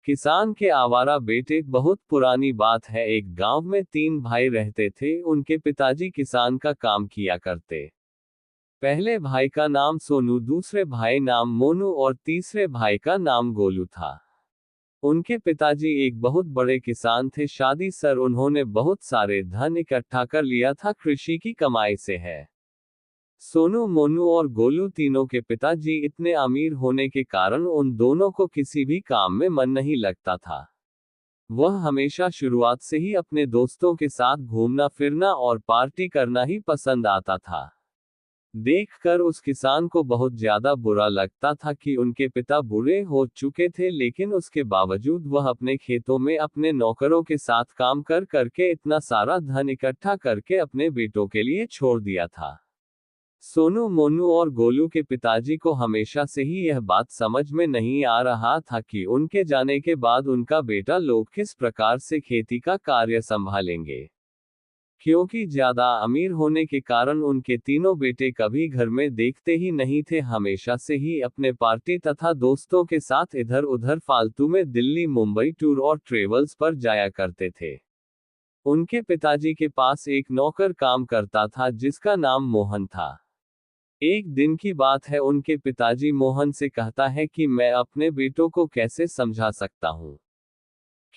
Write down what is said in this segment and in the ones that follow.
किसान के आवारा बेटे। बहुत पुरानी बात है। एक गांव में 3 भाई रहते थे। उनके पिताजी किसान का काम किया करते। पहले भाई का नाम सोनू, दूसरे भाई नाम मोनू और तीसरे भाई का नाम गोलू था। उनके पिताजी एक बहुत बड़े किसान थे। शादी सर उन्होंने बहुत सारे धन इकट्ठा कर लिया था, कृषि की कमाई से है। सोनू, मोनू और गोलू तीनों के पिताजी इतने अमीर होने के कारण उन दोनों को किसी भी काम में मन नहीं लगता था। वह हमेशा शुरुआत से ही अपने दोस्तों के साथ घूमना फिरना और पार्टी करना ही पसंद आता था। देखकर उस किसान को बहुत ज्यादा बुरा लगता था कि उनके पिता बूढ़े हो चुके थे, लेकिन उसके बावजूद वह अपने खेतों में अपने नौकरों के साथ काम कर करके इतना सारा धन इकट्ठा करके अपने बेटों के लिए छोड़ दिया था। सोनू, मोनू और गोलू के पिताजी को हमेशा से ही यह बात समझ में नहीं आ रहा था कि उनके जाने के बाद उनका बेटा लोग किस प्रकार से खेती का कार्य संभालेंगे। क्योंकि ज्यादा अमीर होने के कारण उनके तीनों बेटे कभी घर में देखते ही नहीं थे। हमेशा से ही अपने पार्टी तथा दोस्तों के साथ इधर उधर फालतू में दिल्ली मुंबई टूर और ट्रेवल्स पर जाया करते थे। उनके पिताजी के पास एक नौकर काम करता था जिसका नाम मोहन था। एक दिन की बात है, उनके पिताजी मोहन से कहता है कि मैं अपने बेटों को कैसे समझा सकता हूँ,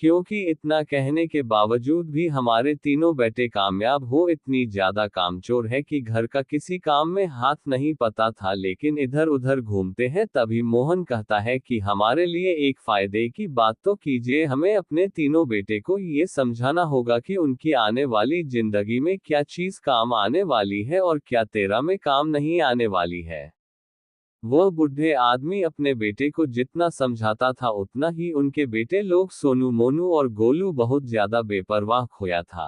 क्योंकि इतना कहने के बावजूद भी हमारे तीनों बेटे कामयाब हो। इतनी ज्यादा कामचोर है कि घर का किसी काम में हाथ नहीं पता था, लेकिन इधर उधर घूमते हैं। तभी मोहन कहता है कि हमारे लिए एक फायदे की बात तो कीजिए। हमें अपने तीनों बेटे को ये समझाना होगा कि उनकी आने वाली जिंदगी में क्या चीज काम आने वाली है और क्या तेरा में काम नहीं आने वाली है। वह बूढ़े आदमी अपने बेटे को जितना समझाता था उतना ही उनके बेटे लोग सोनू, मोनू और गोलू बहुत ज्यादा बेपरवाह खोया था।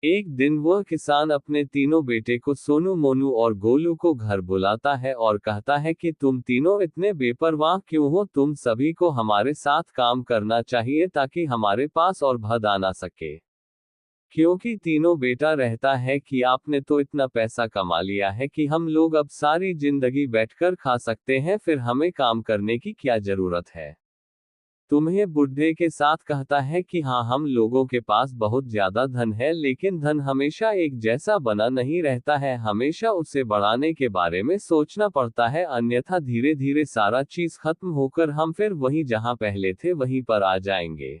एक दिन वह किसान अपने तीनों बेटे को सोनू, मोनू और गोलू को घर बुलाता है और कहता है कि तुम तीनों इतने बेपरवाह क्यों हो। तुम सभी को हमारे साथ काम करना चाहिए ताकि हमारे पास और भद आ ना सके। क्योंकि तीनों बेटा रहता है कि आपने तो इतना पैसा कमा लिया है कि हम लोग अब सारी जिंदगी बैठकर खा सकते हैं, फिर हमें काम करने की क्या जरूरत है। तुम्हें बुढ़े के साथ कहता है कि हाँ, हम लोगों के पास बहुत ज्यादा धन है, लेकिन धन हमेशा एक जैसा बना नहीं रहता है। हमेशा उसे बढ़ाने के बारे में सोचना पड़ता है, अन्यथा धीरे धीरे सारा चीज खत्म होकर हम फिर वहीं जहां पहले थे वहीं पर आ जाएंगे।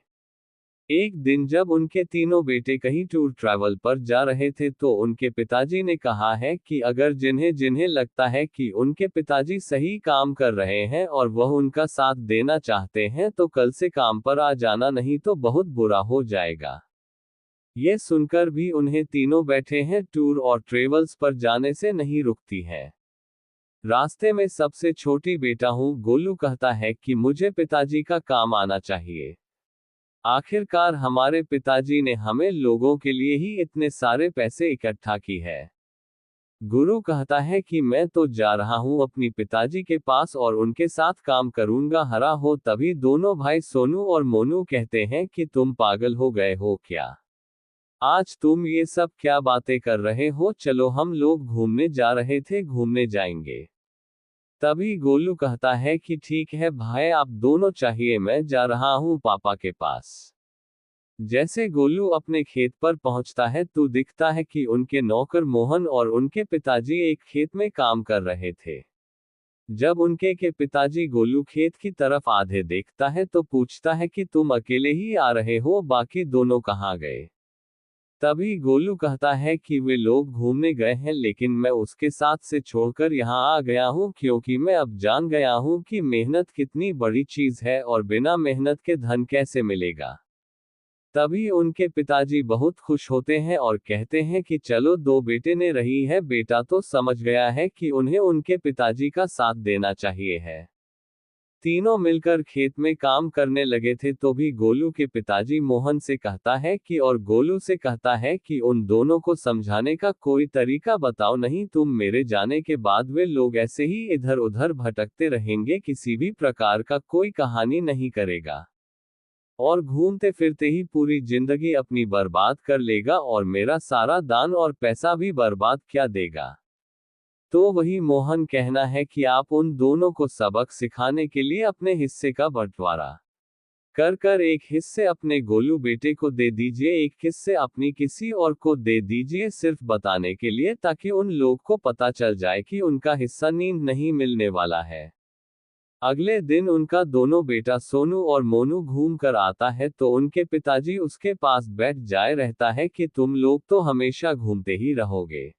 एक दिन जब उनके तीनों बेटे कहीं टूर ट्रैवल पर जा रहे थे तो उनके पिताजी ने कहा है कि अगर जिन्हें जिन्हें लगता है कि उनके पिताजी सही काम कर रहे हैं और वह उनका साथ देना चाहते हैं तो कल से काम पर आ जाना, नहीं तो बहुत बुरा हो जाएगा। ये सुनकर भी उन्हें तीनों बैठे हैं टूर और ट्रेवल्स पर जाने से नहीं रुकती है। रास्ते में सबसे छोटी बेटा हूँ, गोलू कहता है कि मुझे पिताजी का काम आना चाहिए। आखिरकार हमारे पिताजी ने हमें लोगों के लिए ही इतने सारे पैसे इकट्ठा की है। गुरु कहता है कि मैं तो जा रहा हूँ अपनी पिताजी के पास और उनके साथ काम करूंगा, हरा हो। तभी दोनों भाई सोनू और मोनू कहते हैं कि तुम पागल हो गए हो क्या? आज तुम ये सब क्या बातें कर रहे हो? चलो, हम लोग घूमने जा रहे थे, घूमने जाएंगे। तभी गोलू कहता है कि ठीक है भाई, आप दोनों चाहिए, मैं जा रहा हूँ पापा के पास। जैसे गोलू अपने खेत पर पहुंचता है तो दिखता है कि उनके नौकर मोहन और उनके पिताजी एक खेत में काम कर रहे थे। जब उनके के पिताजी गोलू खेत की तरफ आधे देखता है तो पूछता है कि तुम अकेले ही आ रहे हो, बाकी दोनों कहाँ गए? तभी गोलू कहता है कि वे लोग घूमने गए हैं, लेकिन मैं उसके साथ से छोड़कर यहाँ आ गया हूँ क्योंकि मैं अब जान गया हूँ कि मेहनत कितनी बड़ी चीज है और बिना मेहनत के धन कैसे मिलेगा। तभी उनके पिताजी बहुत खुश होते हैं और कहते हैं कि चलो, दो बेटे ने रही है, बेटा तो समझ गया है कि उन्हें उनके पिताजी का साथ देना चाहिए है। तीनों मिलकर खेत में काम करने लगे थे तो भी गोलू के पिताजी मोहन से कहता है कि और गोलू से कहता है कि उन दोनों को समझाने का कोई तरीका बताओ, नहीं तुम मेरे जाने के बाद वे लोग ऐसे ही इधर उधर भटकते रहेंगे, किसी भी प्रकार का कोई कहानी नहीं करेगा और घूमते फिरते ही पूरी जिंदगी अपनी बर्बाद कर लेगा और मेरा सारा दान और पैसा भी बर्बाद क्या देगा। तो वही मोहन कहना है कि आप उन दोनों को सबक सिखाने के लिए अपने हिस्से का बंटवारा कर कर एक हिस्से अपने गोलू बेटे को दे दीजिए, एक हिस्से अपनी किसी और को दे दीजिए, सिर्फ बताने के लिए, ताकि उन लोग को पता चल जाए कि उनका हिस्सा नींद नहीं मिलने वाला है। अगले दिन उनका दोनों बेटा सोनू और मोनू घूम कर आता है तो उनके पिताजी उसके पास बैठ जाए रहता है कि तुम लोग तो हमेशा घूमते ही रहोगे,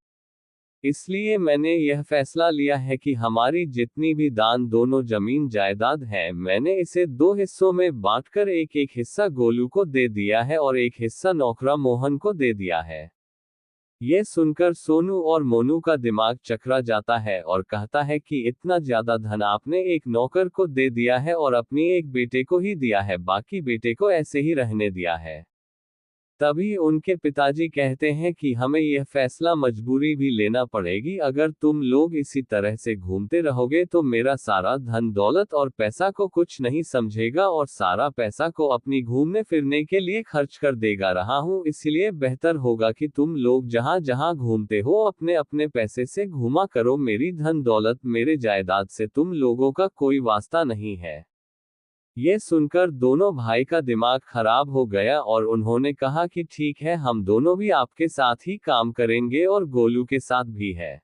इसलिए मैंने यह फैसला लिया है कि हमारी जितनी भी दान दोनों जमीन जायदाद है, मैंने इसे 2 हिस्सों में बांटकर एक एक हिस्सा गोलू को दे दिया है और एक हिस्सा नौकरा मोहन को दे दिया है। ये सुनकर सोनू और मोनू का दिमाग चकरा जाता है और कहता है कि इतना ज्यादा धन आपने एक नौकर को दे दिया है और अपनी एक बेटे को ही दिया है, बाकी बेटे को ऐसे ही रहने दिया है। तभी उनके पिताजी कहते हैं कि हमें यह फैसला मजबूरी भी लेना पड़ेगी, अगर तुम लोग इसी तरह से घूमते रहोगे तो मेरा सारा धन दौलत और पैसा को कुछ नहीं समझेगा और सारा पैसा को अपनी घूमने फिरने के लिए खर्च कर देगा रहा हूँ, इसलिए बेहतर होगा कि तुम लोग जहाँ जहाँ घूमते हो अपने अपने पैसे से घूमा करो, मेरी धन दौलत मेरे जायदाद से तुम लोगों का कोई वास्ता नहीं है। ये सुनकर दोनों भाई का दिमाग खराब हो गया और उन्होंने कहा कि ठीक है, हम दोनों भी आपके साथ ही काम करेंगे और गोलू के साथ भी है।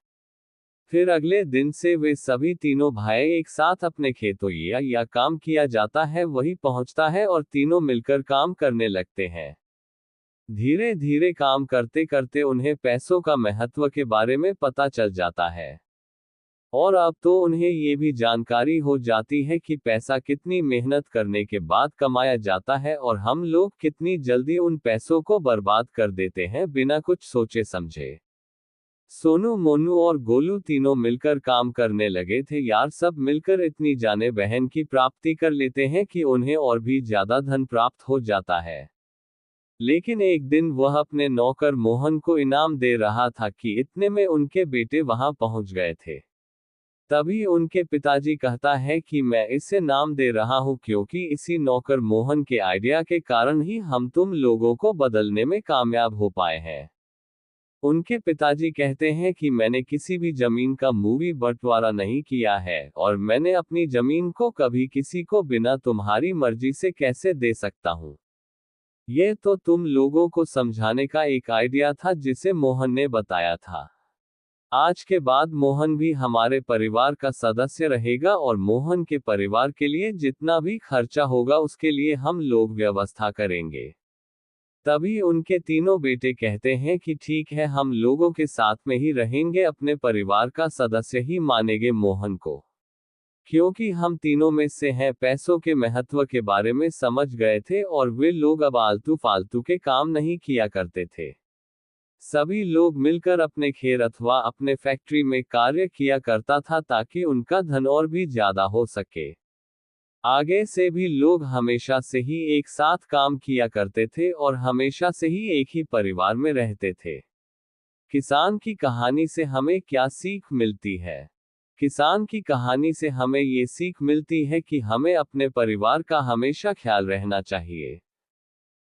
फिर अगले दिन से वे सभी तीनों भाई एक साथ अपने खेतों या काम किया जाता है वही पहुंचता है और तीनों मिलकर काम करने लगते हैं। धीरे धीरे काम करते करते उन्हें पैसों का महत्व के बारे में पता चल जाता है और अब तो उन्हें ये भी जानकारी हो जाती है कि पैसा कितनी मेहनत करने के बाद कमाया जाता है और हम लोग कितनी जल्दी उन पैसों को बर्बाद कर देते हैं बिना कुछ सोचे समझे। सोनू, मोनू और गोलू तीनों मिलकर काम करने लगे थे यार, सब मिलकर इतनी जाने बहन की प्राप्ति कर लेते हैं कि उन्हें और भी ज्यादा धन प्राप्त हो जाता है। लेकिन एक दिन वह अपने नौकर मोहन को इनाम दे रहा था कि इतने में उनके बेटे वहां पहुंच गए थे। तभी उनके पिताजी कहता है कि मैं इसे नाम दे रहा हूं क्योंकि इसी नौकर मोहन के आइडिया के कारण ही हम तुम लोगों को बदलने में कामयाब हो पाए हैं। उनके पिताजी कहते हैं कि मैंने किसी भी जमीन का मूवी बंटवारा नहीं किया है और मैंने अपनी जमीन को कभी किसी को बिना तुम्हारी मर्जी से कैसे दे सकता हूं। ये तो तुम लोगों को समझाने का एक आइडिया था जिसे मोहन ने बताया था। आज के बाद मोहन भी हमारे परिवार का सदस्य रहेगा और मोहन के परिवार के लिए जितना भी खर्चा होगा उसके लिए हम लोग व्यवस्था करेंगे। तभी उनके तीनों बेटे कहते हैं कि ठीक है, हम लोगों के साथ में ही रहेंगे, अपने परिवार का सदस्य ही मानेंगे मोहन को, क्योंकि हम तीनों में से हैं पैसों के महत्व के बारे में समझ गए थे और वे लोग अब आलतू फालतू के काम नहीं किया करते थे। सभी लोग मिलकर अपने खेत अथवा अपने फैक्ट्री में कार्य किया करता था ताकि उनका धन और भी ज्यादा हो सके। आगे से भी लोग हमेशा से ही एक साथ काम किया करते थे और हमेशा से ही एक ही परिवार में रहते थे। किसान की कहानी से हमें क्या सीख मिलती है? किसान की कहानी से हमें ये सीख मिलती है कि हमें अपने परिवार का हमेशा ख्याल रहना चाहिए।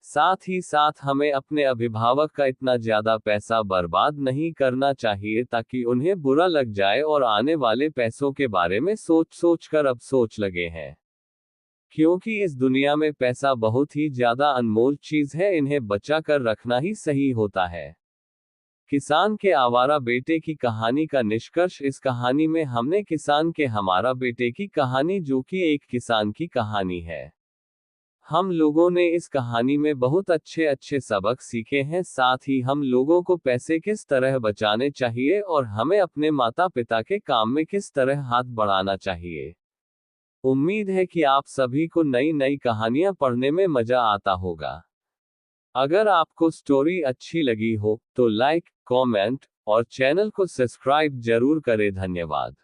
साथ ही साथ हमें अपने अभिभावक का इतना ज्यादा पैसा बर्बाद नहीं करना चाहिए ताकि उन्हें बुरा लग जाए और आने वाले पैसों के बारे में सोच कर अब सोच लगे हैं, क्योंकि इस दुनिया में पैसा बहुत ही ज्यादा अनमोल चीज है, इन्हें बचा कर रखना ही सही होता है। किसान के आवारा बेटे की कहानी का निष्कर्ष, इस कहानी में हमने किसान के हमारा बेटे की कहानी जो कि एक किसान की कहानी है, हम लोगों ने इस कहानी में बहुत अच्छे अच्छे सबक सीखे हैं। साथ ही हम लोगों को पैसे किस तरह बचाने चाहिए और हमें अपने माता पिता के काम में किस तरह हाथ बढ़ाना चाहिए। उम्मीद है कि आप सभी को नई नई कहानियां पढ़ने में मजा आता होगा। अगर आपको स्टोरी अच्छी लगी हो तो लाइक, कमेंट और चैनल को सब्सक्राइब जरूर करें। धन्यवाद।